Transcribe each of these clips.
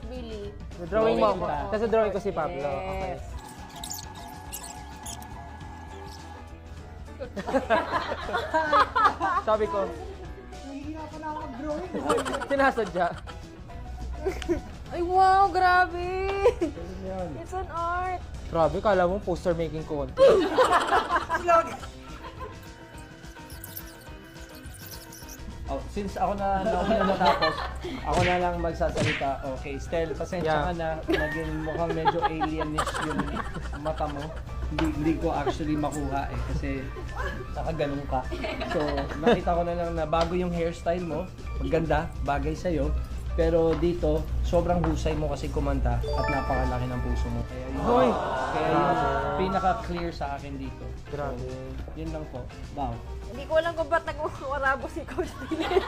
Billy. Drawing mo ako. ka. Tapos drawing ko si Pablo. Yes. Okay. Sabi ko, Nahihirapan na ako mag-drawing. sinasadya. Ay, wow, grabe! It's an art! Grabe, kala mo poster making contest. Oh, since ako na natapos, ako na lang magsasalita. Okay, Stel, pasensya ka na. Naging mukhang medyo alienish yung mata mo. Hindi ko actually makuha eh, kasi nakaganon ka. So, nakita ko na lang na bago yung hairstyle mo, maganda, bagay sa'yo. Pero dito, sobrang husay mo kasi kumanta at napakalaki ng puso mo. Kaya yun, Hoy! kaya yun pinaka-clear sa akin dito. Grabe. Yun lang po. Wow. Hindi ko alam kung ba't nag-uwarabo si Coach Dylan.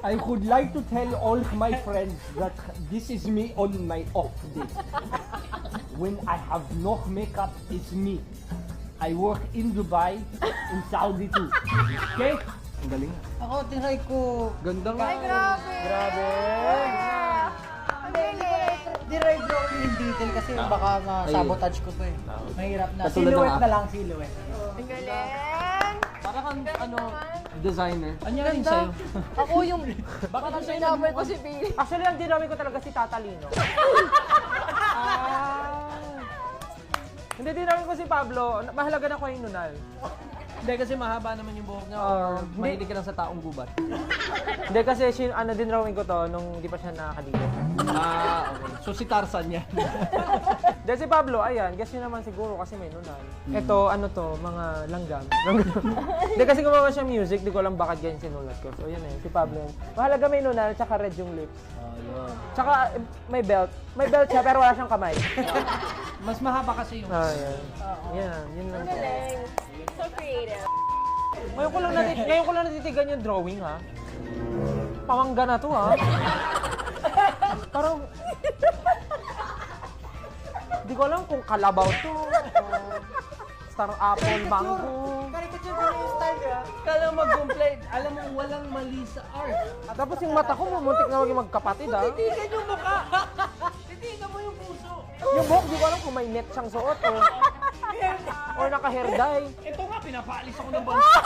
I would like to tell all my friends that this is me on my off day. When I have no makeup, it's me. I work in Dubai, in Saudi too. Okay? Ang galing. Ako, tinry ko. Ganda nga. Ay, grabe! Grabe! Ang galing! Tinry drawing in detail kasi baka ma-sabotage ko pa eh. Mahirap na. Katulad ng Silhouette akin. na lang, silhouette. Ang galing! Para kang ano, designer. Ano yan sa'yo? Ako yung... Baka Parang sa'yo sinabay ko si Billy. Actually, ang dinawin ko talaga si Tatalino. Hindi, dinawin ko si Pablo. Mahalaga na ko yung nunal. Hindi kasi mahaba naman yung buhok niya Oo. or mahilig ka lang sa taong gubat. Hindi kasi, din drawing ko to nung di pa siya nakakadito. Ah, okay. So si Tarzan yan. Hindi, si Pablo, ayan, guess nyo naman siguro kasi may nunal. Ito, ano to, mga langgam. Hindi kasi gumawa siya music, di ko alam bakit ganyan sinulat ko. So, yun eh, si Pablo. Mahalaga may nunal, tsaka red yung lips. Oh, yun. Tsaka may belt. May belt siya, pero wala siyang kamay. Mas mahaba kasi yung... Ah, yan. Yan, yun lang Ang po. galing! So creative. Ngayon ko lang natitigan yung drawing, ha? Pamangga na to, ha? Parang... Hindi ko alam kung kalabaw to, o star apple, mango. Caricature ko na yung style ka. Kala mag-complain. Alam mo, walang mali sa art. Tapos yung mata ko, muntik na maging magkapatid, ha? Titigan yung mukha. Titigan mo yung puso. Yung buhok, di ko alam kung may net siyang suot, o naka-hair dye. Ito nga, pinapaalis ako ng bansa.